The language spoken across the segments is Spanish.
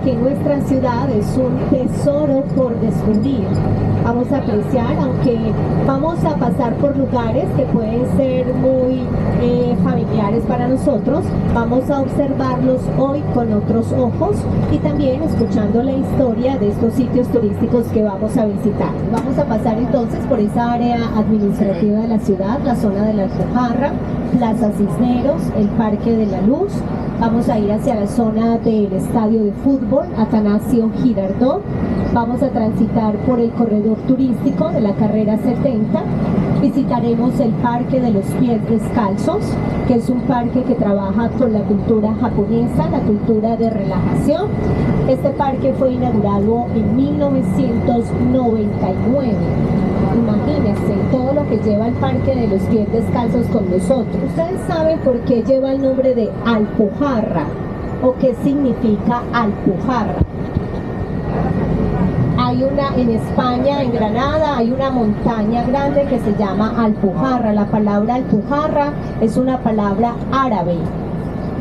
que nuestra ciudad es un tesoro por descubrir. Vamos a apreciar, aunque vamos a pasar por lugares que pueden ser muy familiares para nosotros, vamos a observarlos hoy con otros ojos y también escuchando la historia de estos sitios turísticos que vamos a visitar. Vamos a pasar entonces por esa área administrativa de la ciudad, la zona de la Alpujarra, Plaza Cisneros, el Parque de la Luz. Vamos a ir hacia la zona del estadio de fútbol, Atanasio Girardot. Vamos a transitar por el corredor turístico de la carrera 70. Visitaremos el Parque de los Pies Descalzos, que es un parque que trabaja con la cultura japonesa, la cultura de relajación. Este parque fue inaugurado en 1999. Imagínense todo lo que lleva el Parque de los Pies Descalzos con nosotros. ¿Ustedes saben por qué lleva el nombre de Alpujarra? ¿O qué significa Alpujarra? Hay una en España, en Granada, hay una montaña grande que se llama Alpujarra. La palabra Alpujarra es una palabra árabe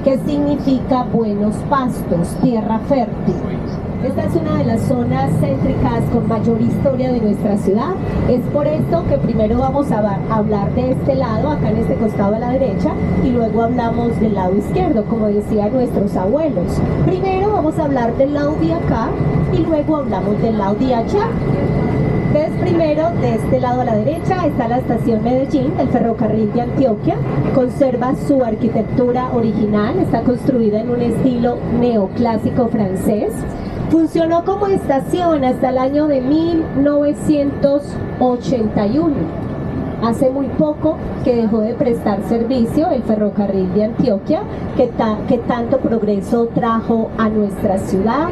que significa buenos pastos, tierra fértil. Esta es una de las zonas céntricas con mayor historia de nuestra ciudad. Es por esto que primero vamos a hablar de este lado, acá en este costado a la derecha, y luego hablamos del lado izquierdo, como decían nuestros abuelos. Primero vamos a hablar del lado de acá y luego hablamos del lado de allá. Entonces, primero, de este lado a la derecha está la estación Medellín, el ferrocarril de Antioquia. Conserva su arquitectura original, está construida en un estilo neoclásico francés. Funcionó como estación hasta el año de 1981. Hace muy poco que dejó de prestar servicio el ferrocarril de Antioquia, que tanto progreso trajo a nuestra ciudad,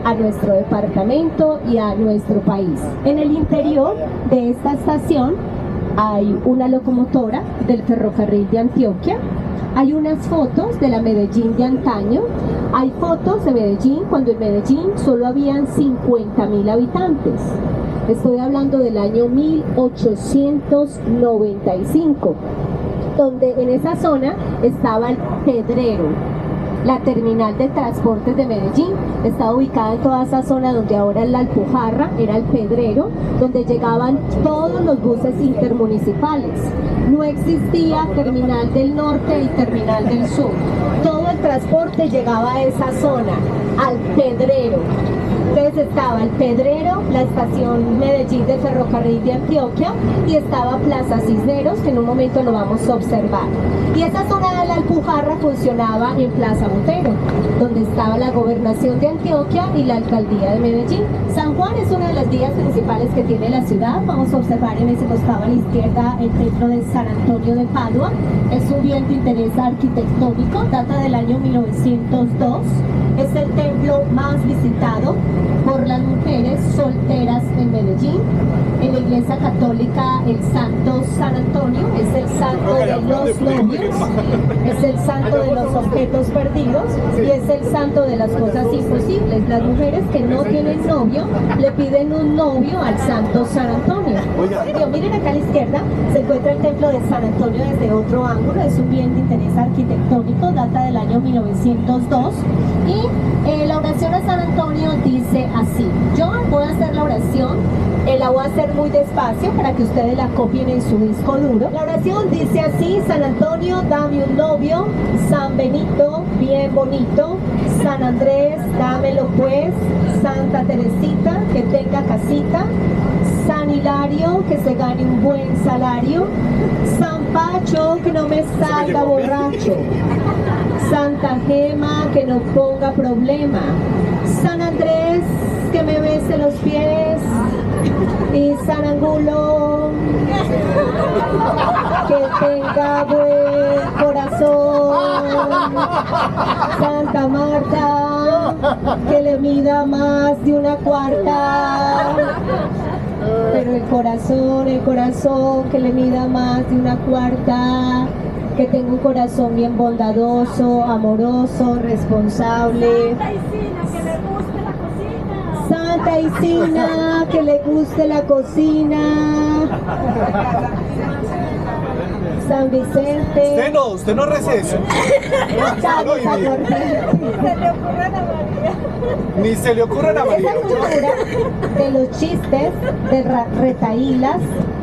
a nuestro departamento y a nuestro país. En el interior de esta estación hay una locomotora del ferrocarril de Antioquia. Hay unas fotos de la Medellín de antaño. Hay fotos de Medellín cuando en Medellín solo habían 50.000 habitantes. Estoy hablando del año 1895, donde en esa zona estaba el Pedrero. La terminal de transportes de Medellín está ubicada en toda esa zona donde ahora es la Alpujarra, era el Pedrero, donde llegaban todos los buses intermunicipales. No existía terminal del norte y terminal del sur. Todo el transporte llegaba a esa zona, al Pedrero. Entonces estaba el Pedrero, la estación Medellín del ferrocarril de Antioquia, y estaba Plaza Cisneros, que en un momento lo vamos a observar. Y esa zona de la Alpujarra funcionaba en Plaza Botero, donde estaba la gobernación de Antioquia y la alcaldía de Medellín. San Juan es una de las vías principales que tiene la ciudad. Vamos a observar en ese costado a la izquierda el templo de San Antonio de Padua. Es un bien de interés arquitectónico, data del año 1902. Es el templo más visitado por las mujeres solteras en Medellín. En la iglesia católica el santo San Antonio es el santo de los novios, es el santo de los objetos perdidos y es el santo de las cosas imposibles. Las mujeres que no tienen novio le piden un novio al santo San Antonio. Miren acá a la izquierda se encuentra el templo de San Antonio desde otro ángulo. Es un bien de interés arquitectónico, data del año 1902 y la oración a San Antonio dice así. Yo voy a hacer la oración, la voy a hacer muy despacio para que ustedes la copien en su disco duro. La oración dice así: San Antonio, dame un novio. San Benito, bien bonito. San Andrés, dámelo pues. Santa Teresita, que tenga casita. San Hilario, que se gane un buen salario. San Pacho, que no me salga borracho. Santa Gema, que no ponga problema. San Andrés, que me bese los pies. Y San Angulo, que tenga buen corazón. Santa Marta, que le mida más de una cuarta. Pero el corazón, que le mida más de una cuarta. Que tenga un corazón bien bondadoso, amoroso, responsable. Santa Isina, que le guste la cocina. San Vicente. Usted no rece eso. Chávez, San Ni se le ocurre a María. Esa cultura de los chistes, de retaílas,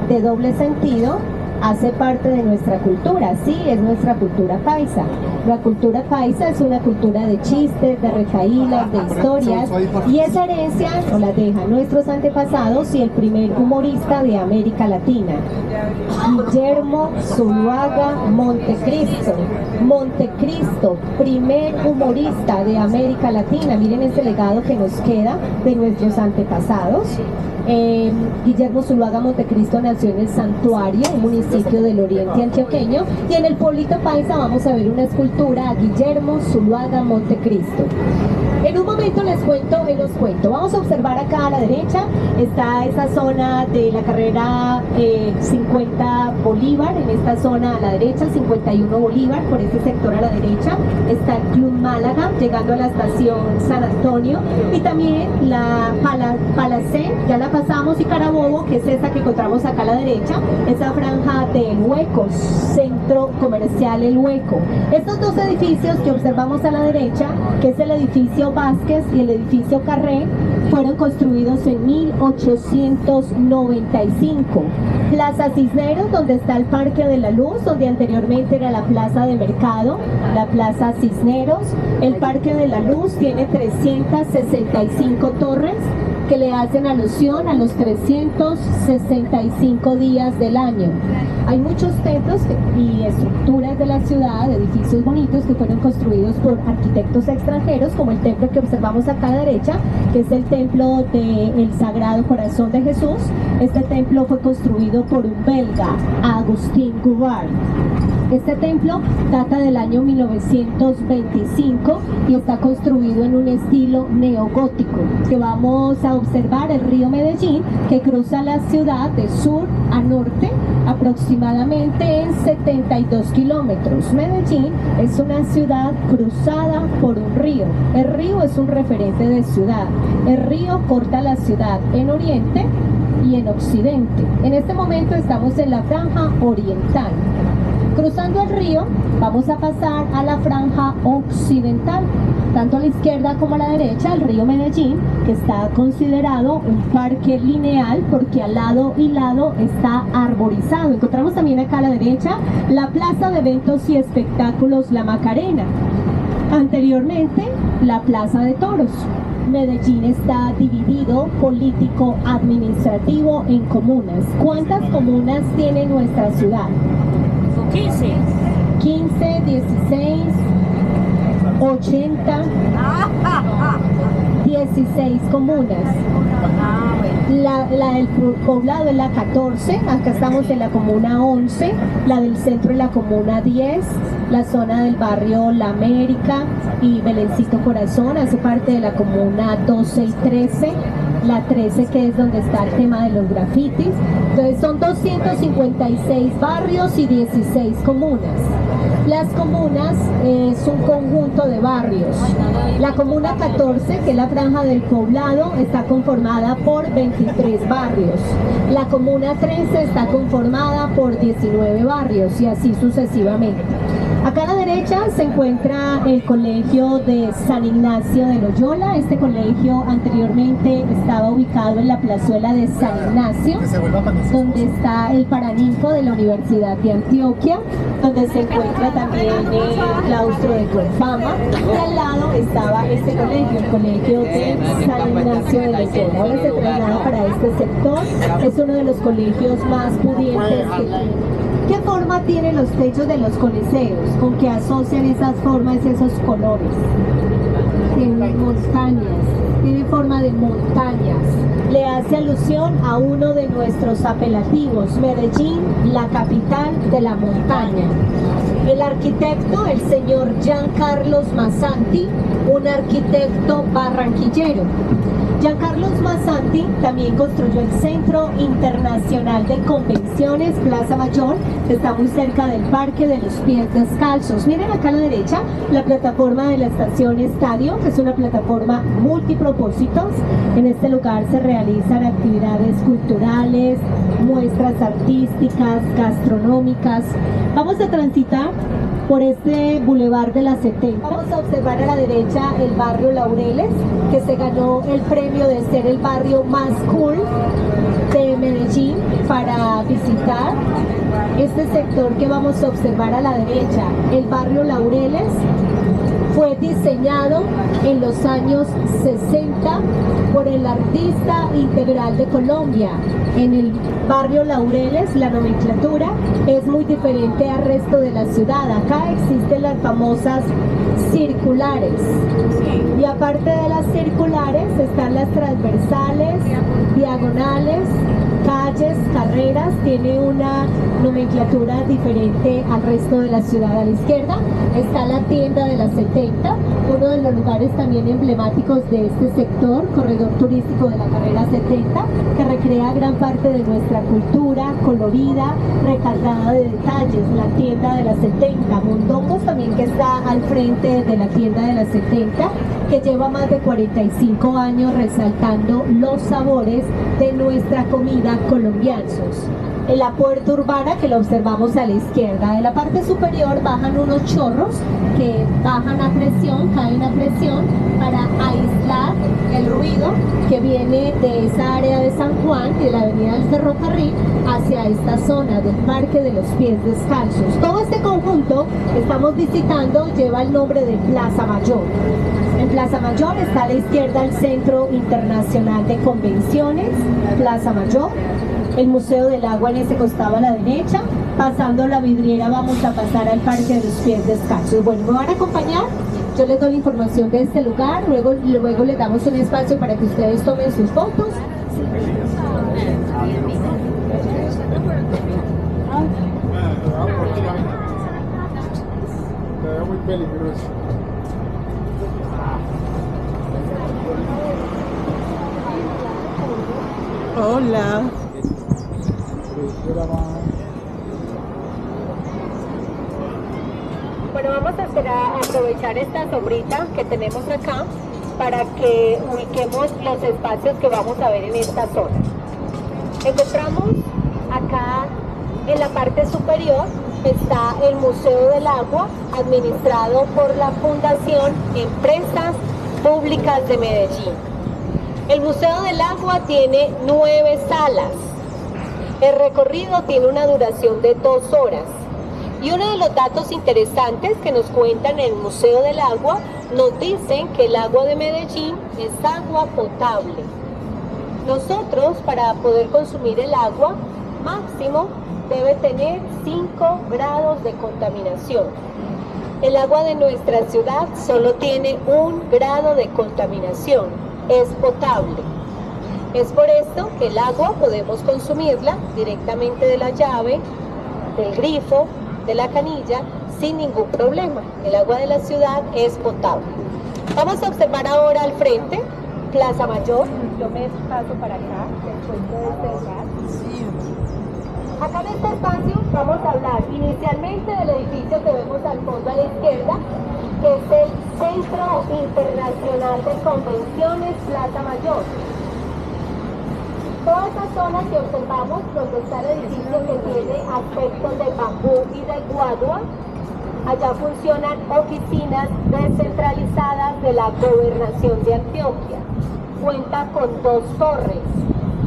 de doble sentido, hace parte de nuestra cultura, sí, es nuestra cultura paisa. La cultura paisa es una cultura de chistes, de retahílas, de historias, y esa herencia nos la dejan nuestros antepasados y el primer humorista de América Latina, Guillermo Zuluaga Montecristo. Montecristo, primer humorista de América Latina. Miren ese legado que nos queda de nuestros antepasados. Guillermo Zuluaga Montecristo nació en el Santuario, un municipio del oriente antioqueño, y en el pueblito paisa vamos a ver una escultura a Guillermo Zuluaga Montecristo. En un momento les cuento. Vamos a observar acá a la derecha, está esa zona de la carrera 50 Bolívar, en esta zona a la derecha, 51 Bolívar, por este sector a la derecha, está el Club Málaga, llegando a la estación San Antonio, y también la Palacé, ya la pasamos, y Carabobo, que es esa que encontramos acá a la derecha, esa franja del Hueco, Centro Comercial El Hueco. Estos dos edificios que observamos a la derecha, que es el edificio Vázquez y el edificio Carré, fueron construidos en 1895. Plaza Cisneros, donde está el Parque de la Luz, donde anteriormente era la Plaza de Mercado, la Plaza Cisneros. El Parque de la Luz tiene 365 torres que le hacen alusión a los 365 días del año. Hay muchos templos y estructuras de la ciudad, edificios bonitos que fueron construidos por arquitectos extranjeros, como el templo que observamos acá a la derecha, que es el templo del Sagrado Corazón de Jesús. Este templo fue construido por un belga, Agustín Gouvard. Este templo data del año 1925 y está construido en un estilo neogótico, que vamos a observar el río Medellín, que cruza la ciudad de sur a norte aproximadamente en 72 kilómetros. Medellín es una ciudad cruzada por un río. El río es un referente de ciudad. El río corta la ciudad en oriente y en occidente. En este momento estamos en la franja oriental. Cruzando el río, vamos a pasar a la franja occidental, tanto a la izquierda como a la derecha, el río Medellín, que está considerado un parque lineal porque al lado y lado está arborizado. Encontramos también acá a la derecha la Plaza de Eventos y Espectáculos La Macarena, anteriormente la Plaza de Toros. Medellín está dividido político-administrativo en comunas. ¿Cuántas comunas tiene nuestra ciudad? 15, 16, 80, 16 comunas. La del poblado es la 14, acá estamos en la comuna 11, la del centro es la comuna 10, la zona del barrio La América y Belencito Corazón hace parte de la comuna 12 y 13, la 13 que es donde está el tema de los grafitis. Entonces son 256 barrios y 16 comunas. Las comunas es un conjunto de barrios. La comuna 14, que es la franja del poblado, está conformada por 23 barrios. La comuna 13 está conformada por 19 barrios y así sucesivamente. Acá a la derecha se encuentra el colegio de San Ignacio de Loyola. Este colegio anteriormente estaba ubicado en la plazuela de San Ignacio, donde está el Paraninfo de la Universidad de Antioquia, donde se encuentra también el claustro de Confama, y al lado estaba este colegio, el colegio de San Ignacio de Loyola. Ahora se traslada para este sector, es uno de los colegios más pudientes que tiene. ¿Qué forma tienen los techos de los coliseos? ¿Con qué asocian esas formas, esos colores? Tienen montañas, tiene forma de montañas. Le hace alusión a uno de nuestros apelativos, Medellín, la capital de la montaña. El arquitecto, el señor Giancarlo Massanti, un arquitecto barranquillero. Giancarlo Massanti también construyó el Centro Internacional de Convenciones Plaza Mayor, que está muy cerca del Parque de los Pies Descalzos. Miren acá a la derecha la plataforma de la estación Estadio, que es una plataforma multipropósitos. En este lugar se realizan actividades culturales, muestras artísticas, gastronómicas. Vamos a transitar por este Boulevard de la 70. Vamos a observar a la derecha el barrio Laureles, que se ganó el premio de ser el barrio más cool de Medellín para visitar. Este sector que vamos a observar a la derecha, el barrio Laureles, fue diseñado en los años 60 por el artista integral de Colombia. En el barrio Laureles la nomenclatura es muy diferente al resto de la ciudad. Acá existen las famosas circulares. Y aparte de las circulares están las transversales, diagonales, calles, carreras. Tiene una nomenclatura diferente al resto de la ciudad. A la izquierda está la tienda de la 70, uno de los lugares también emblemáticos de este sector, corredor turístico de la carrera 70, que recrea gran parte de nuestra cultura colorida, recargada de detalles. La tienda de la 70, Mondongos también, que está al frente de la tienda de la 70, que lleva más de 45 años resaltando los sabores de nuestra comida colombiana. En la puerta urbana, que lo observamos a la izquierda, de la parte superior bajan unos chorros que bajan a presión, caen a presión para aislar el ruido que viene de esa área de San Juan, de la avenida del Ferrocarril, hacia esta zona del Parque de los Pies Descalzos. Todo este conjunto que estamos visitando lleva el nombre de Plaza Mayor. En Plaza Mayor está a la izquierda el Centro Internacional de Convenciones, Plaza Mayor, el Museo del Agua en ese costado a la derecha. Pasando la vidriera vamos a pasar al Parque de los Pies Descalzos. Bueno, ¿me van a acompañar? Yo les doy la información de este lugar, luego les damos un espacio para que ustedes tomen sus fotos. Muy peligroso. Hola. Bueno, vamos a aprovechar esta sombrita que tenemos acá para que ubiquemos los espacios que vamos a ver en esta zona. Encontramos acá en la parte superior está el Museo del Agua, administrado por la Fundación Empresas Públicas de Medellín. El Museo del Agua tiene 9 salas. El recorrido tiene una duración de 2 horas. Y uno de los datos interesantes que nos cuentan en el Museo del Agua, nos dicen que el agua de Medellín es agua potable. Nosotros, para poder consumir el agua, máximo debe tener 5 grados de contaminación. El agua de nuestra ciudad solo tiene 1 grado de contaminación, es potable. Es por esto que el agua podemos consumirla directamente de la llave, del grifo, de la canilla, sin ningún problema. El agua de la ciudad es potable. Vamos a observar ahora al frente, Plaza Mayor. Yo me paso para acá, después de este lugar. Acá en este espacio vamos a hablar inicialmente del edificio que vemos al fondo a la izquierda, que es el Centro Internacional de Convenciones Plaza Mayor. Toda esta zona que observamos, donde está el edificio que tiene aspectos de bambú y de guadua, allá funcionan oficinas descentralizadas de la Gobernación de Antioquia. Cuenta con 2 torres,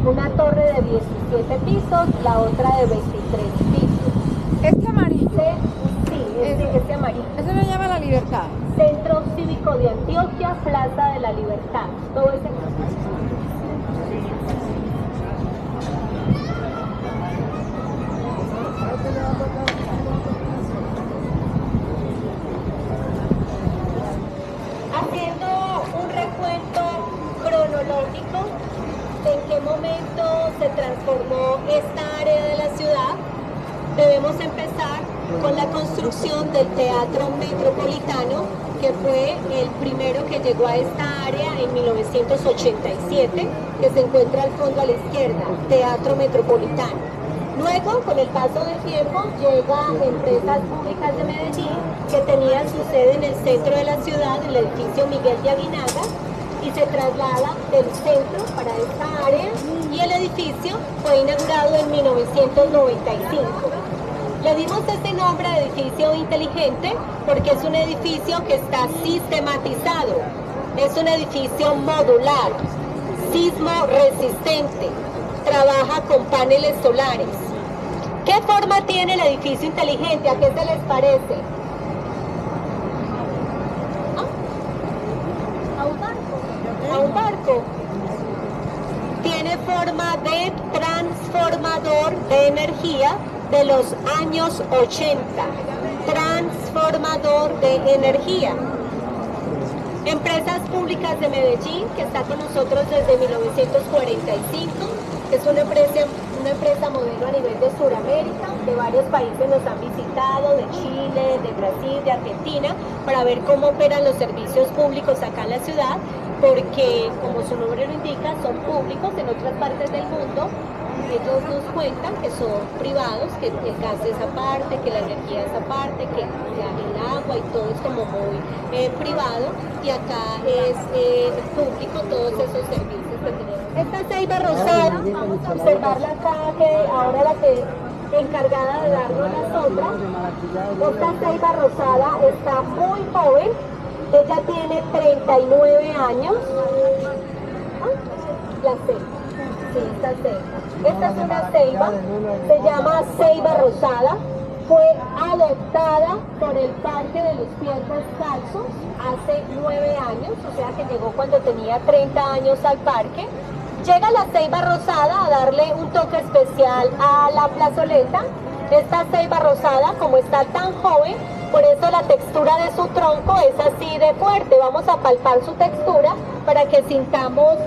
una torre de 17 pisos, la otra de 23 pisos. Este amarillo. Sí, este amarillo. Eso me llama La Libertad. Centro Cívico de Antioquia, Plaza de la Libertad. Todo ese... Haciendo un recuento cronológico de en qué momento se transformó esta área de la ciudad, debemos empezar con la construcción del Teatro Metropolitano, que fue el primero que llegó a esta área en 1987, que se encuentra al fondo a la izquierda, Teatro Metropolitano. Luego, con el paso del tiempo, llega Empresas Públicas de Medellín, que tenía su sede en el centro de la ciudad, en el edificio Miguel de Aguinaga, y se traslada del centro para esta área y el edificio fue inaugurado en 1995. Le dimos este nombre de edificio inteligente porque es un edificio que está sistematizado, es un edificio modular, sismo resistente, trabaja con paneles solares. ¿Qué forma tiene el edificio inteligente? ¿A qué se les parece? A un barco. Tiene forma de transformador de energía de los años 80. Transformador de energía. Empresas Públicas de Medellín, que está con nosotros desde 1945, es una empresa modelo a nivel de Sudamérica, de varios países nos han visitado, de Chile, de Brasil, de Argentina, para ver cómo operan los servicios públicos acá en la ciudad, porque como su nombre lo indica, son públicos en otras partes del mundo. Ellos nos cuentan que son privados, que el gas es aparte, que la energía es aparte, que el agua y todo es como muy privado, y acá es público todos esos servicios que tenemos. Esta ceiba rosada, vamos a observarla acá, que ahora la que encargada de darnos la sombra. Esta ceiba rosada está muy joven, ella tiene 39 años. La ceiba. Sí, esta ceiba. Esta es una ceiba, se llama ceiba rosada, fue adoptada por el Parque de los Pies Descalzos hace 9 años, o sea que llegó cuando tenía 30 años al parque. Llega la ceiba rosada a darle un toque especial a la plazoleta. Esta ceiba rosada, como está tan joven, por eso la textura de su tronco es así de fuerte. Vamos a palpar su textura para que sintamos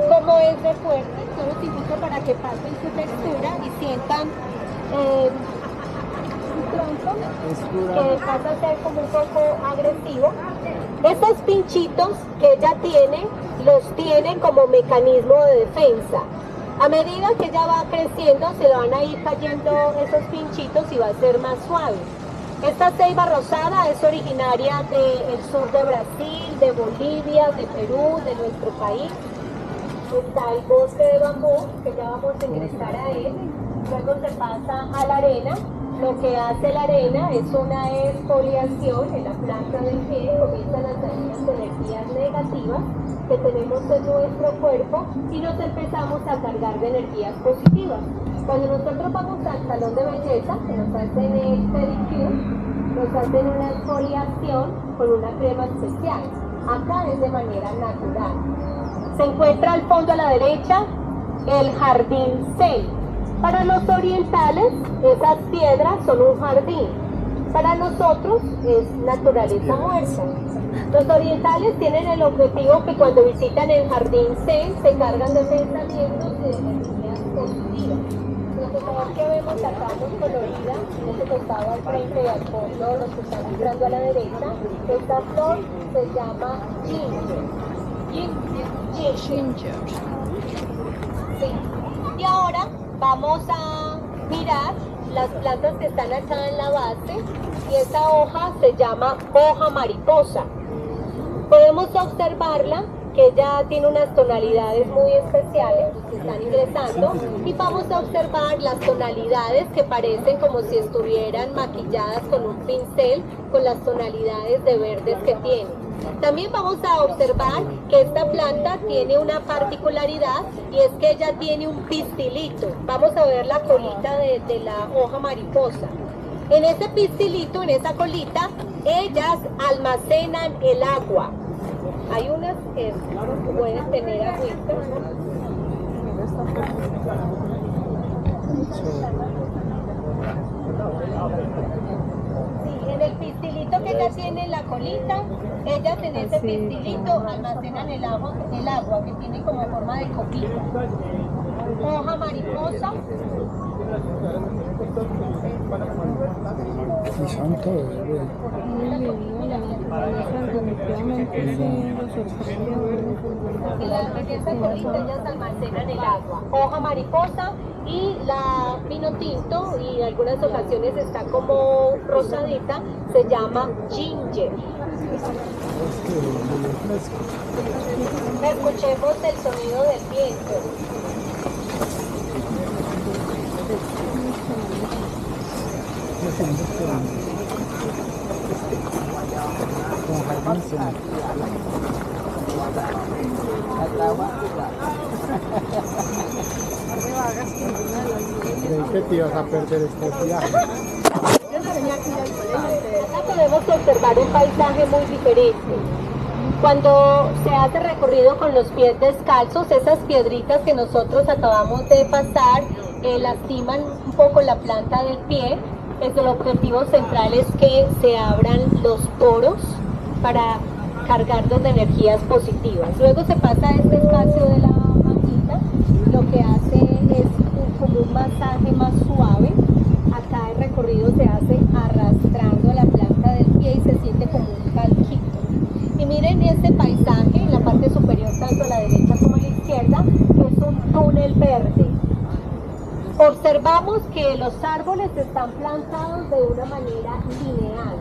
cómo es de fuerte. Solo los invito para que palpen su textura y sientan su tronco, que pasa a ser como un poco agresivo. Estos pinchitos que ella tiene, los tiene como mecanismo de defensa. A medida que ella va creciendo, se le van a ir cayendo esos pinchitos y va a ser más suave. Esta ceiba rosada es originaria del sur de Brasil, de Bolivia, de Perú, de nuestro país. Está el bosque de bambú, que ya vamos a ingresar a él. Luego se pasa a la arena. Lo que hace la arena es una exfoliación en la planta del pie, comienzan a salir las energías negativas que tenemos en nuestro cuerpo y nos empezamos a cargar de energías positivas. Cuando nosotros vamos al salón de belleza, que nos hacen el pedicure, nos hacen una exfoliación con una crema especial. Acá es de manera natural. Se encuentra al fondo a la derecha el jardín Zen. Para los orientales, esas piedras son un jardín. Para nosotros es naturaleza muerta. Los orientales tienen el objetivo que cuando visitan el jardín Zen se cargan de pensamientos y de energías positivas. Los colores que vemos acá muy colorida, ese costado al frente y al fondo, los que están entrando a la derecha, esta flor se llama ginger. Ginger. Sí. Y ahora vamos a mirar las plantas que están acá en la base y esa hoja se llama hoja mariposa. Podemos observarla que ella tiene unas tonalidades muy especiales que están ingresando y vamos a observar las tonalidades que parecen como si estuvieran maquilladas con un pincel con las tonalidades de verdes que tiene. También vamos a observar que esta planta tiene una particularidad y es que ella tiene un pistilito. Vamos a ver la colita de la hoja mariposa. En ese pistilito, en esa colita, ellas almacenan el agua. Hay unas que pueden tener agüita. Sí, en el pistilito que ella tiene en la colita, ellas en ese pistilito almacenan el agua que tiene como forma de copita. Hoja mariposa. Sí, son todos, definitivamente sí, lo sorprende. Y las bellezas corrientes ellas almacenan el agua. Hoja mariposa y la vino tinto, y en algunas ocasiones está como rosadita, se llama ginger. Escuchemos el sonido del viento. Creí que te ibas a perder este viaje. Acá podemos observar un paisaje muy diferente. Cuando se hace recorrido con los pies descalzos, esas piedritas que nosotros acabamos de pasar lastiman un poco la planta del pie. El objetivo central es que se abran los poros para cargarlos de energías positivas. Luego se pasa a este espacio de la manguita, lo que hace es como un masaje más suave. Acá el recorrido se hace arrastrando la planta del pie y se siente como un calquito. Y miren este paisaje en la parte superior, tanto a la derecha como a la izquierda, que es un túnel verde. Observamos que los árboles están plantados de una manera lineal,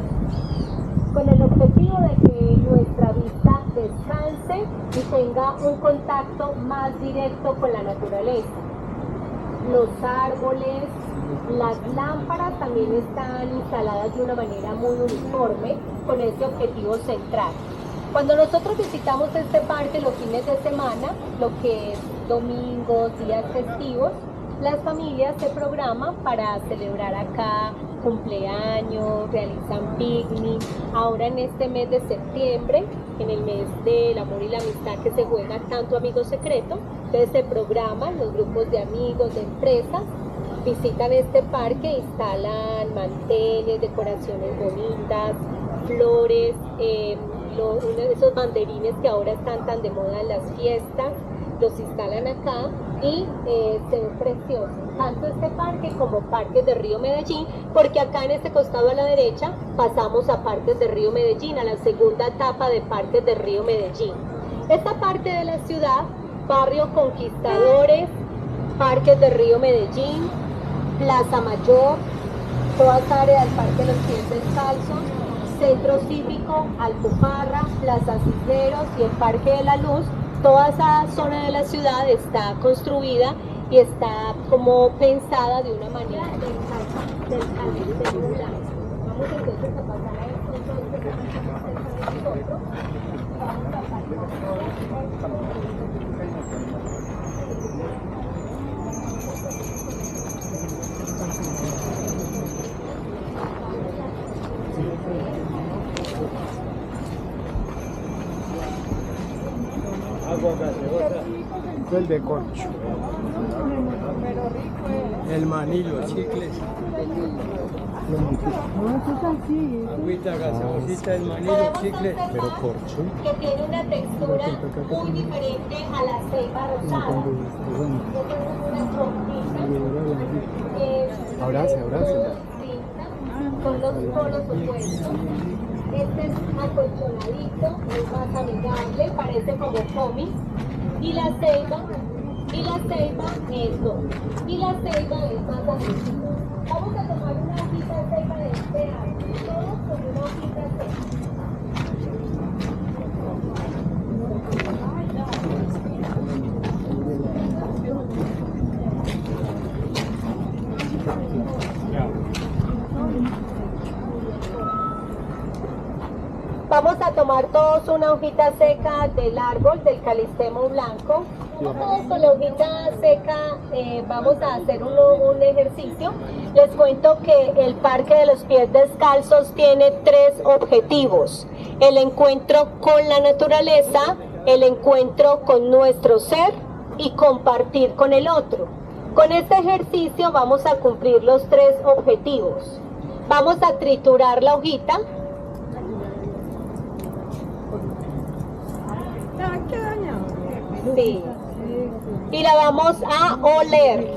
con el objetivo de que nuestra vista descanse y tenga un contacto más directo con la naturaleza. Los árboles, las lámparas también están instaladas de una manera muy uniforme, con ese objetivo central. Cuando nosotros visitamos este parque los fines de semana, lo que es domingos, días festivos, las familias se programan para celebrar acá cumpleaños, realizan picnic. Ahora en este mes de septiembre, en el mes del amor y la amistad que se juega tanto amigo secreto, entonces se programan los grupos de amigos, de empresas, visitan este parque, instalan manteles, decoraciones bonitas, flores, uno de esos banderines que ahora están tan de moda en las fiestas, los instalan acá y se ve precioso, tanto este parque como Parques de Río Medellín, porque acá en este costado a la derecha pasamos a Parques de Río Medellín, a la segunda etapa de Parques de Río Medellín. Esta parte de la ciudad, Barrio Conquistadores, Parques de Río Medellín, Plaza Mayor, toda esa área del Parque de los Pies Descalzos, Centro Cívico, Alpujarra, Plaza Cisneros y el Parque de la Luz. Toda esa zona de la ciudad está construida y está como pensada de una manera del Calistemo Blanco. Vamos entonces a pasar a nosotros. El de corcho. El maní, los chicles. Agüita gaseosita, el maní, los chicles. Pero corcho. Que tiene una textura muy diferente a la ceiba rosada. Abrace. Son los polos opuestos. Este es acolchonadito, es más amigable, parece como cómic. Y la ceiba es dos. Y la ceiba es más agresiva. Vamos a tomar una hojita de ceiba de este árbol, todos con una hojita de ceiba. Vamos a tomar todos una hojita seca del árbol, del calistemo blanco. Todos con la hojita seca vamos a hacer un ejercicio. Les cuento que el Parque de los Pies Descalzos tiene 3 objetivos: el encuentro con la naturaleza, el encuentro con nuestro ser y compartir con el otro. Con este ejercicio vamos a cumplir los 3 objetivos. Vamos a triturar la hojita. Qué dañado. Sí. Y la vamos a oler.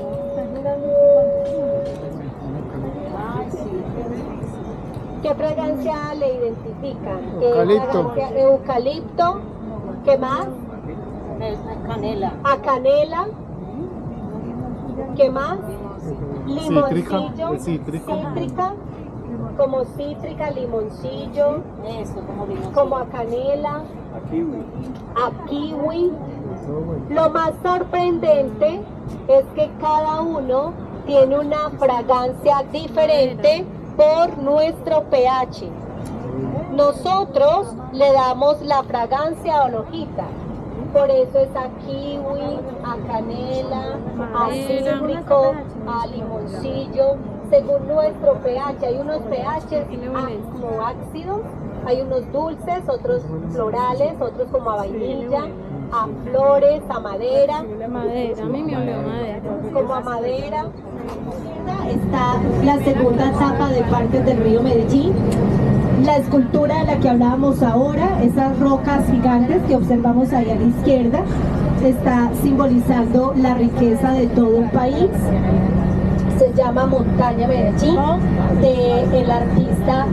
¿Qué ¿Qué fragancia le identifican? Eucalipto. Eucalipto. ¿Qué más? Canela. A canela. ¿Qué más? Cítrica, Limoncillo. cítrico. Cítrica. Como cítrica, limoncillo. Eso, como limoncillo. Como a canela. A kiwi. Lo más sorprendente es que cada uno tiene una fragancia diferente por nuestro pH. Nosotros le damos la fragancia a la hojita. Por eso es a kiwi, a canela, a cítrico, a limoncillo, según nuestro pH. Hay unos pH como ácidos, hay unos dulces, otros florales, otros como a vainilla, a flores, a madera. Madera, a mí me olió madera. Como a madera. Está la segunda etapa de Parques del Río Medellín. La escultura de la que hablábamos ahora, esas rocas gigantes que observamos ahí a la izquierda, está simbolizando la riqueza de todo un país. Se llama Montaña Medellín, del artista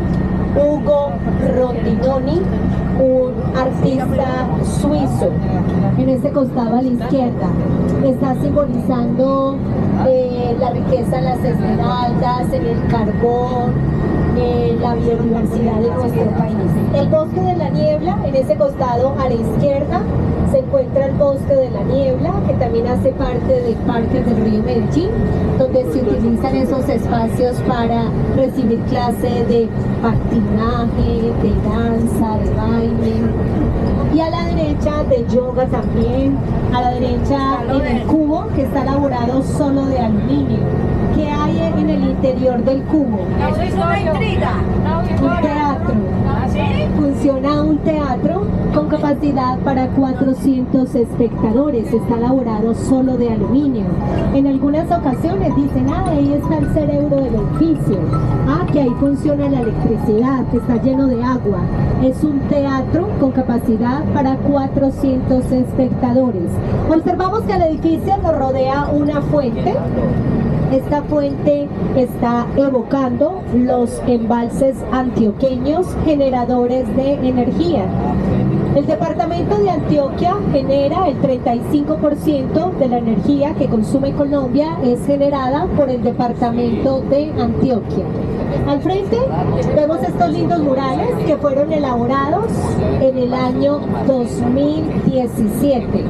Ugo Rondinoni, un artista suizo. En este costado a la izquierda está simbolizando la riqueza en las esmeraldas, en el carbón, la biodiversidad de nuestro país. El bosque de la niebla, en ese costado a la izquierda se encuentra el bosque de la niebla, que también hace parte del Parque del Río Medellín, donde se utilizan esos espacios para recibir clases de patinaje, de danza, de baile. Y a la derecha de yoga también, a la derecha en el cubo, que está elaborado solo de aluminio. ¿Qué hay en el interior del cubo? Eso es una intriga. Un teatro. Funciona un teatro con capacidad para 400 espectadores. Está elaborado solo de aluminio. En algunas ocasiones dicen, ahí está el cerebro del edificio. Que ahí funciona la electricidad, que está lleno de agua. Es un teatro con capacidad para 400 espectadores. Observamos que el edificio lo rodea una fuente. Esta fuente está evocando los embalses antioqueños generadores de energía. El departamento de Antioquia genera el 35% de la energía que consume Colombia, es generada por el departamento de Antioquia. Al frente vemos estos lindos murales que fueron elaborados en el año 2017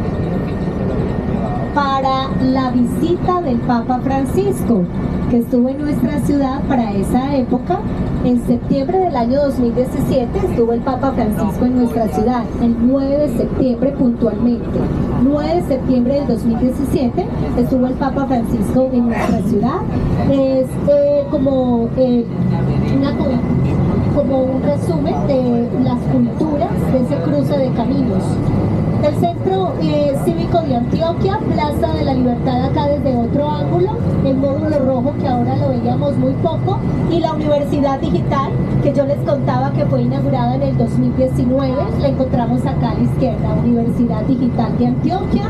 para la visita del Papa Francisco, que estuvo en nuestra ciudad para esa época. En septiembre del año 2017 estuvo el Papa Francisco en nuestra ciudad, el 9 de septiembre puntualmente. 9 de septiembre del 2017 estuvo el Papa Francisco en nuestra ciudad. Es como un resumen de las culturas de ese cruce de caminos. El Centro Cívico de Antioquia, Plaza de la Libertad acá desde otro ángulo, el módulo rojo que ahora lo veíamos muy poco, y la Universidad Digital, que yo les contaba que fue inaugurada en el 2019, la encontramos acá a la izquierda, Universidad Digital de Antioquia.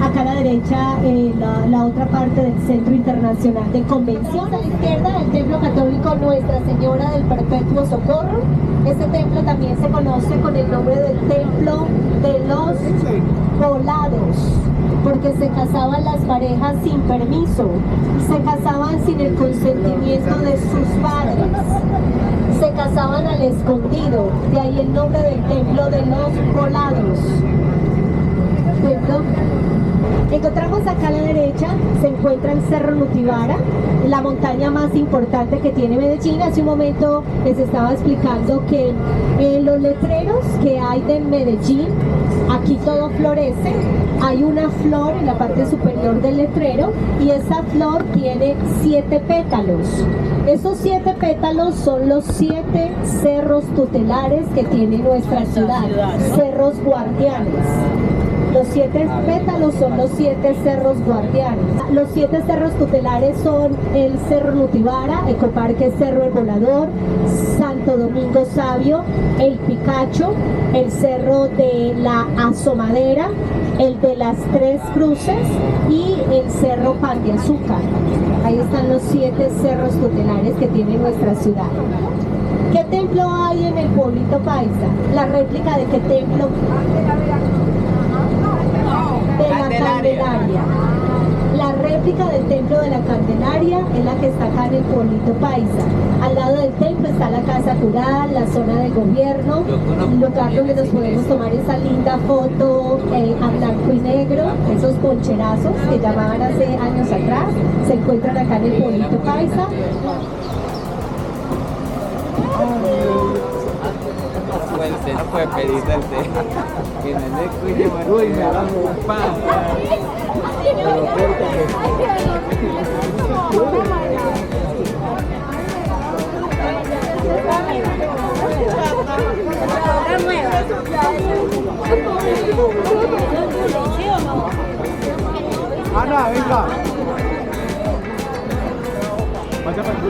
Acá a la derecha, la otra parte del Centro Internacional de Convención. A la izquierda, el Templo Católico Nuestra Señora del Perpetuo Socorro. Este templo también se conoce con el nombre del Templo de los Volados, porque se casaban las parejas sin permiso, se casaban sin el consentimiento de sus padres, se casaban al escondido, de ahí el nombre del Templo de los Volados. Encontramos acá a la derecha, se encuentra el Cerro Nutibara, la montaña más importante que tiene Medellín. Hace un momento les estaba explicando que en los letreros que hay de Medellín, aquí todo florece. Hay una flor en la parte superior del letrero y esa flor tiene 7 pétalos. Esos 7 pétalos son los 7 cerros tutelares que tiene nuestra ciudad, cerros guardianes. Los 7 pétalos son los 7 cerros guardianes. Los 7 cerros tutelares son el Cerro Nutibara, Ecoparque Cerro El Volador, Santo Domingo Sabio, El Picacho, el Cerro de la Asomadera, el de las Tres Cruces y el Cerro Pan de Azúcar. Ahí están los 7 cerros tutelares que tiene nuestra ciudad. ¿Qué templo hay en el pueblito paisa? ¿La réplica de qué templo? De la Candelaria. La réplica del templo de la Candelaria es la que está acá en el pueblito paisa. Al lado del templo está la casa cural, la zona de gobierno, un lugar donde nos podemos tomar esa linda foto a blanco y negro, esos poncherazos que llamaban hace años atrás, se encuentran acá en el pueblito paisa. Usted no puede pedir el té. Que me dé cuide Maru y me da un pan. Ana, venga. Vaya para el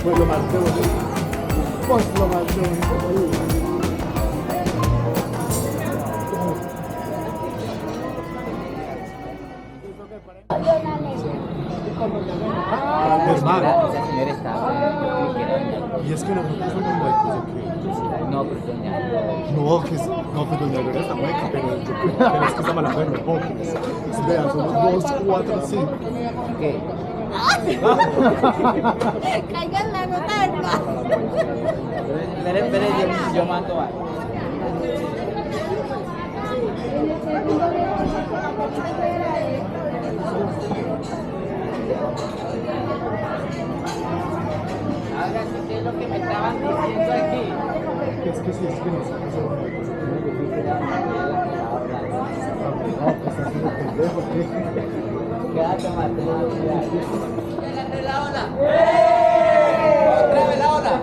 Pues lo más de bonito. Pues lo más de bonito. Es malo. Esa señora está. Y es que nosotros somos huecos, ¿o qué? No, pero doña. No, que es, no, pues doña Gloria está hueca, pero es que estamos hablando de repóquenes. Vean, somos 2, 4, 5. ¿Qué? Caigan la nota del mar. Espere, yo mando a. Ahora sí que es lo que me estaban diciendo aquí. Es que sí, es que no sé. No, pues así de pendejo, ¿qué? Quédate, Mateo. La ola. Otra vez la ola.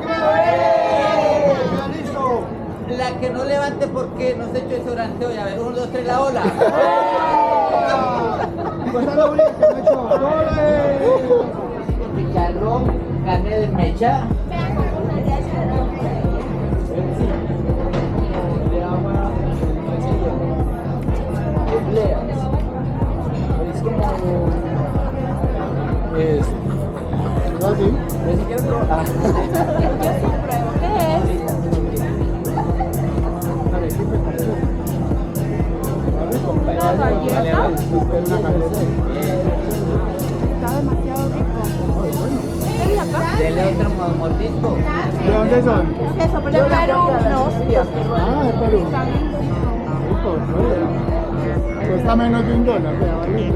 La que no levante porque no se echó ese oranteo. Ya ver, 1, 2, 3, la ola. Chicharrón, carne de mecha. Es como. Es. ¿No así? ¿Ves si quieres probar? Dele otro mordisco. ¿De dónde son? Eso, pero es Perú. No, Ah, de Perú. Rico, ¿no? Pues Está menos de $1, vea, vale.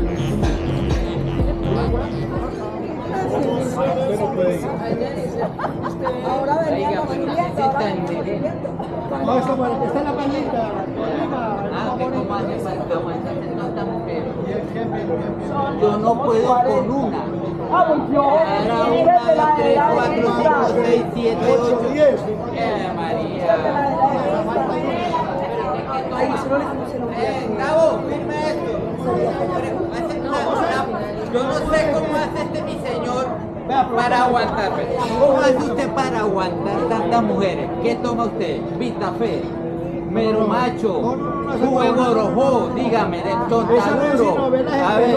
Oiga, pero ¿qué es esta indirecta? No, está en la palita. Ah, que cómo hace para aguantarse tanta mujer. Yo no puedo con una. Para una, 2, 3, 4, 5, 6, 7, 8, 10. María. Gabo, firma esto. Yo no sé cómo hace mi señor para aguantarme. ¿Cómo hace usted para aguantar tantas mujeres? ¿Qué toma usted? Vitafé, mero macho, jugo de borojó, dígame, de tontaduro. A ver.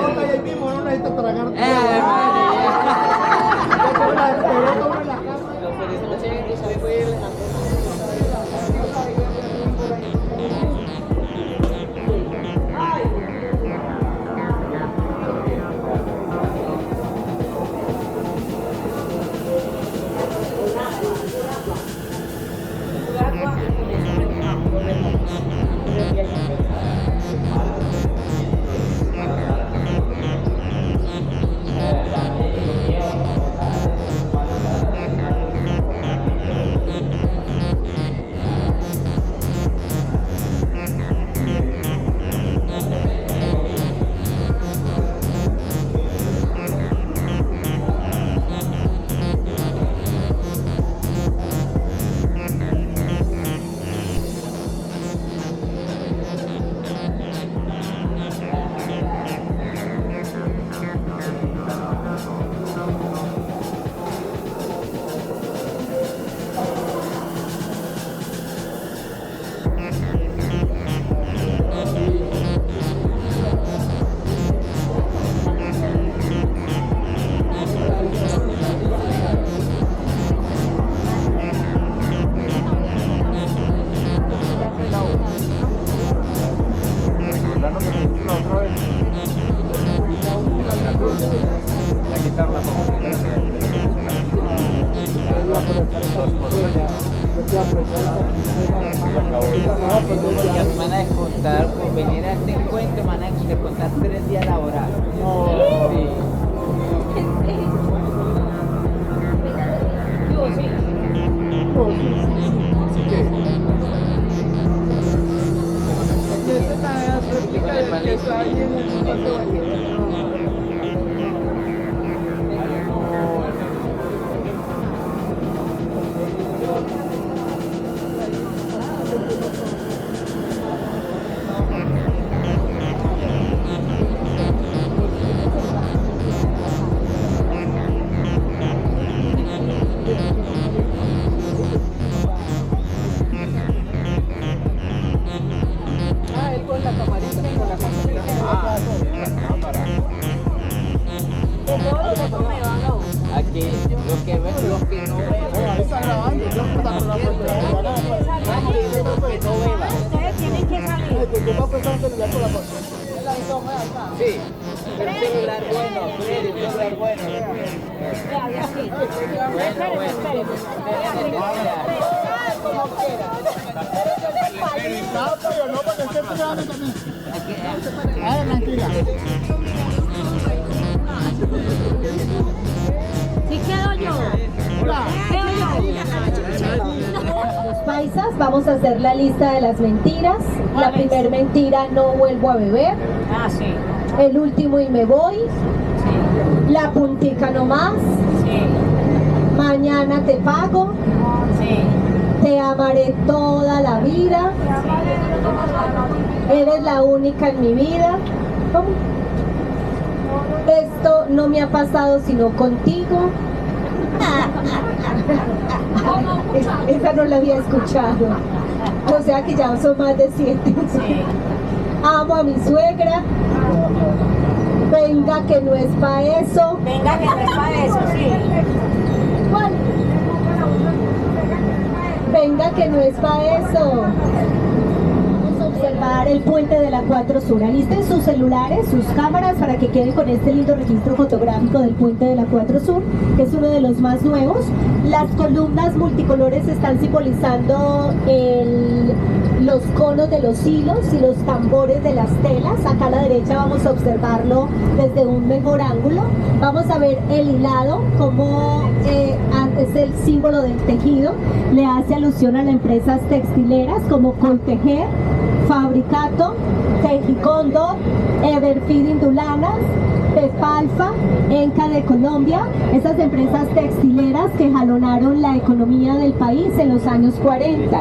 Ya me van a descontar, por venir a este encuentro, me van a descontar 3 días laborales. Sí. Aquí lo que ven, lo que no ven. Ahí está grabando, yo por la puerta. Ustedes tienen que salir. Yo voy a prestar un celular por la puerta. Sí, pero un celular bueno, Freddy, un celular bueno. Bueno, bueno. Como quiera. No, pero no, porque estoy esperando también. Ah, tranquila. Si quedo yo. Quedo yo. Los paisas, vamos a hacer la lista de las mentiras. La primera mentira, no vuelvo a beber. Ah, sí. El último, y me voy. La puntica nomás. Sí. Mañana te pago. Sí. Te amaré toda la vida. Eres la única en mi vida. ¿Cómo? Esto no me ha pasado sino contigo. Esa no la había escuchado. O sea que ya son más de 7. Sí. Amo a mi suegra. Venga que no es pa' eso. Venga, que no es para eso, sí. ¿Cuál? Venga que no es pa' eso. Vamos a observar observar el puente de la 4 Sur. Alisten sus celulares, sus cámaras para que queden con este lindo registro fotográfico del puente de la 4 Sur, que es uno de los más nuevos. Las columnas multicolores están simbolizando los conos de los hilos y los tambores de las telas. Acá a la derecha vamos a observarlo desde un mejor ángulo. Vamos a ver el hilado, como es el símbolo del tejido. Le hace alusión a las empresas textileras como Coltejer, Fabricato, Tejicóndor, Everfeed Indulanas, Pepalfa, Enca de Colombia, esas empresas textileras que jalonaron la economía del país en los años 40.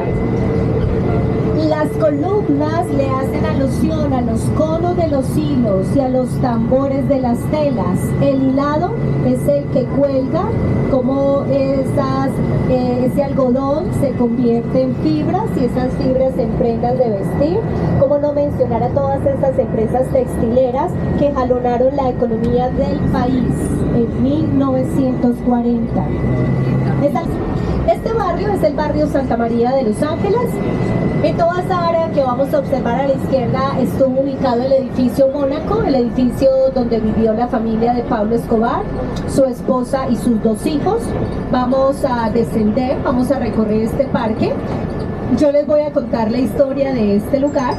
Las columnas le hacen alusión a los conos de los hilos y a los tambores de las telas. El hilado es el que cuelga, como ese algodón se convierte en fibras y esas fibras en prendas de vestir. Cómo no mencionar a todas estas empresas textileras que jalonaron la economía del país en 1940. Este barrio es el barrio Santa María de Los Ángeles. En toda esa área que vamos a observar a la izquierda estuvo ubicado el edificio Mónaco, el edificio donde vivió la familia de Pablo Escobar, su esposa y sus 2 hijos. Vamos a descender, vamos a recorrer este parque. Yo les voy a contar la historia de este lugar.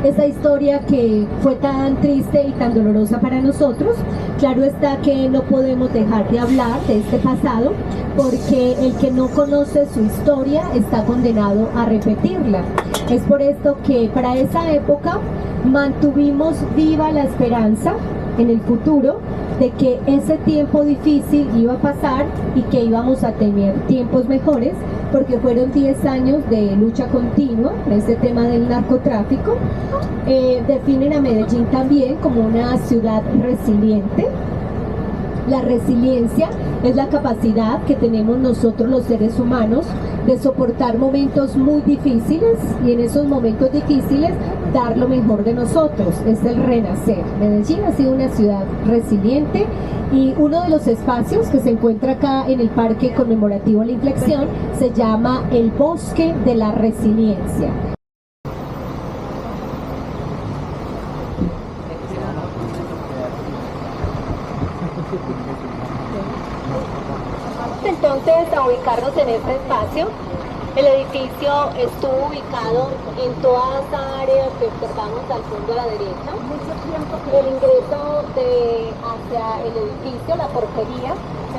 Esa historia que fue tan triste y tan dolorosa para nosotros. Claro está que no podemos dejar de hablar de este pasado, porque el que no conoce su historia está condenado a repetirla. Es por esto que para esa época mantuvimos viva la esperanza en el futuro de que ese tiempo difícil iba a pasar y que íbamos a tener tiempos mejores, porque fueron 10 años de lucha continua en este tema del narcotráfico. Definen a Medellín también como una ciudad resiliente. La resiliencia es la capacidad que tenemos nosotros los seres humanos de soportar momentos muy difíciles y en esos momentos difíciles dar lo mejor de nosotros. Es el renacer. Medellín ha sido una ciudad resiliente y uno de los espacios que se encuentra acá en el Parque Conmemorativo a la Inflexión se llama el Bosque de la Resiliencia. Entonces, a ubicarnos en este espacio, el edificio estuvo ubicado en toda esa área que observamos al fondo a la derecha. El ingreso hacia el edificio, la portería,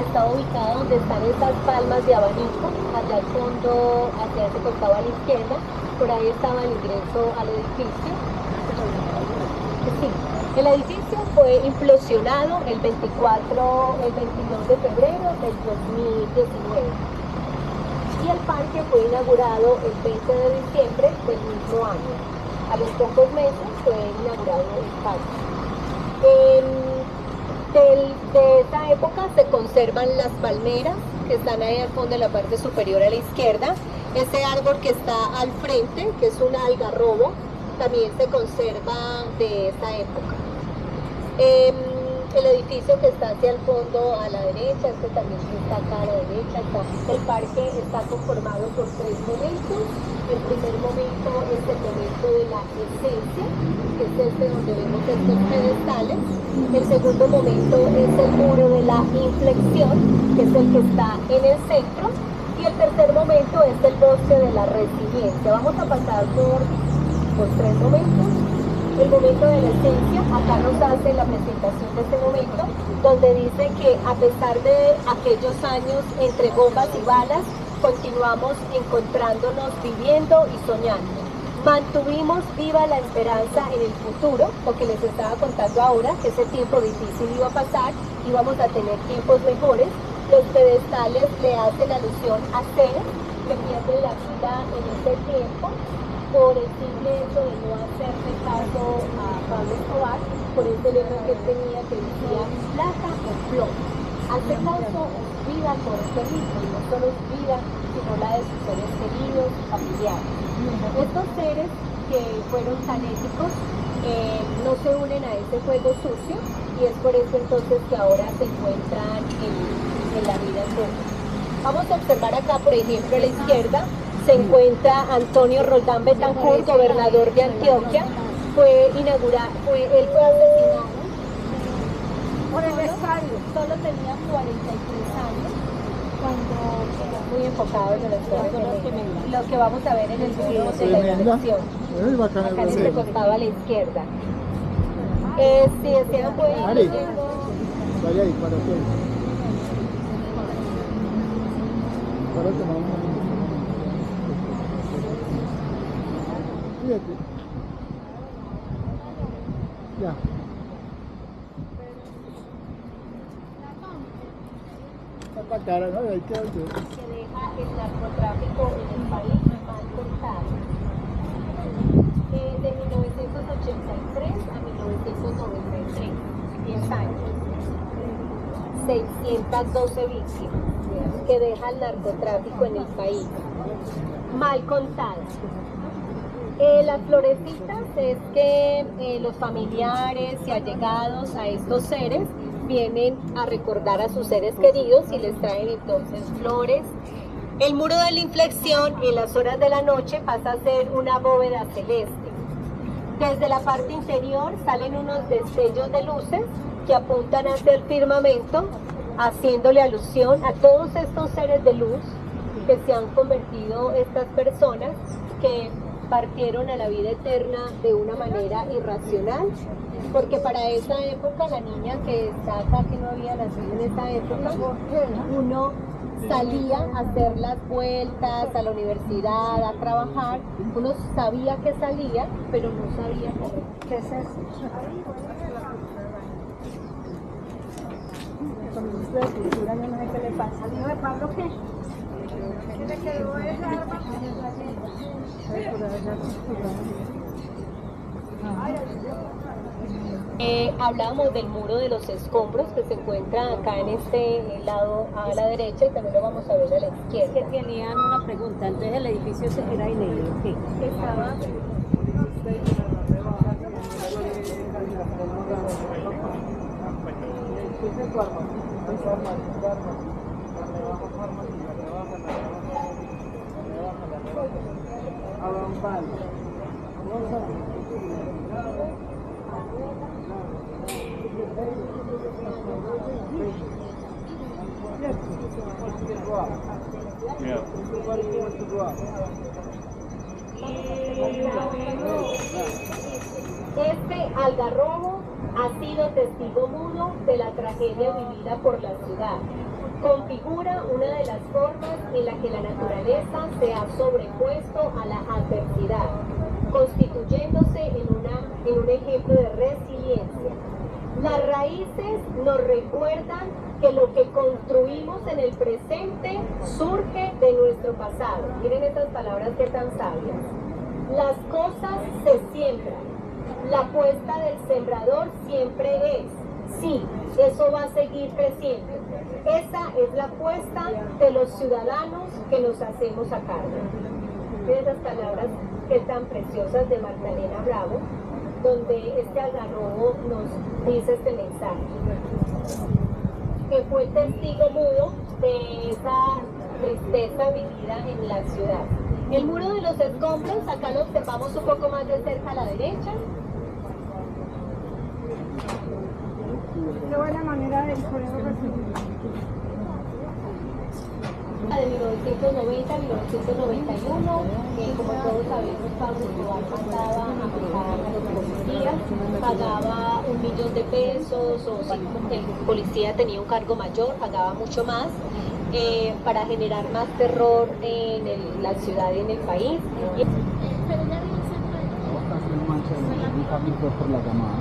está ubicado donde están esas palmas de abanico, allá al fondo, hacia ese costado a la izquierda. Por ahí estaba el ingreso al edificio. Sí. El edificio fue implosionado el 22 de febrero del 2019 y el parque fue inaugurado el 20 de diciembre del mismo año. A los pocos meses fue inaugurado el parque. De esa época se conservan las palmeras que están ahí al fondo en la parte superior a la izquierda. Ese árbol que está al frente, que es un algarrobo, también se conserva de esa época. El edificio que está hacia el fondo a la derecha, este también está acá a la derecha. El parque está conformado por 3 momentos. El primer momento es el momento de la esencia, que es este donde vemos estos pedestales. El segundo momento es el muro de la inflexión, que es el que está en el centro. Y el tercer momento es el bosque de la resiliencia. Vamos a pasar por 3 momentos. El momento de la esencia, acá nos hace la presentación de este momento, donde dice que a pesar de aquellos años entre bombas y balas, continuamos encontrándonos, viviendo y soñando. Mantuvimos viva la esperanza en el futuro, lo que les estaba contando ahora, que ese tiempo difícil iba a pasar, íbamos a tener tiempos mejores. Los pedestales le hacen alusión a seres que pierden la vida en ese tiempo, por el simple hecho de no hacerle caso a Pablo Escobar, por ese lema que él tenía que decía plata o plomo. Hace caso vida por este ritmo, y no solo es vida, sino la de sus seres queridos, familiares. Estos seres que fueron tan éticos no se unen a ese juego sucio, y es por eso entonces que ahora se encuentran en la vida en común. Vamos a observar acá, por ejemplo, a la izquierda, se encuentra Antonio Roldán Betancourt, gobernador de Antioquia. Él fue asesinado por el estadio. Solo tenía 43 años cuando muy enfocado en las cosas lo que vamos a ver en el video de la inauguración. Acá en este costado a la izquierda. Si desean pueden ir viendo. Vaya ahí, para que. Para tomar una. Fíjate. Ya. Esta cara, ¿no? Ahí queda yo. Que deja el narcotráfico en el país mal contado. De 1983 a 1993, 10 años. 612 víctimas que deja el narcotráfico en el país. Mal contadas. Las florecitas es que los familiares y allegados a estos seres vienen a recordar a sus seres queridos y les traen entonces flores. El muro de la inflexión en las horas de la noche pasa a ser una bóveda celeste. Desde la parte interior salen unos destellos de luces que apuntan hacia el firmamento, haciéndole alusión a todos estos seres de luz que se han convertido estas personas que partieron a la vida eterna de una manera irracional, porque para esa época, la niña que está acá, que no había nacido en esa época, uno salía a hacer las vueltas a la universidad, a trabajar, uno sabía que salía, pero no sabía qué es eso. Con el ministro de Cultura, yo no sé qué le pasa. ¿Al hijo de Pablo qué? ¿Qué le quedó esa arma? Hablábamos del muro de los escombros que se encuentra acá en este lado a la derecha y también lo vamos a ver a la izquierda. Que tenían una pregunta, entonces el edificio era inédito, ¿qué? Estaba Este algarrobo ha sido testigo mudo de la tragedia vivida por la ciudad. Configura una de las formas en la que la naturaleza se ha sobrepuesto a la adversidad, constituyéndose en un ejemplo de resiliencia. Las raíces nos recuerdan que lo que construimos en el presente surge de nuestro pasado. Miren estas palabras que tan sabias. Las cosas se siembran. La apuesta del sembrador siempre es, sí, eso va a seguir creciendo. Esa es la apuesta de los ciudadanos que nos hacemos a cargo. Miren esas palabras que tan preciosas de Magdalena Bravo, donde este algarrobo nos dice este mensaje, que fue testigo mudo de esa tristeza vivida en la ciudad. El muro de los escombros, acá lo observamos un poco más de cerca a la derecha. Qué buena manera de ponerlo recibir. De 1990 a 1991, como todos sabemos, Pablo Escobar mandaba a matar a los policías, pagaba $1.000.000 o si el policía tenía un cargo mayor, pagaba mucho más para generar más terror en la ciudad y en el país. Por la llamada.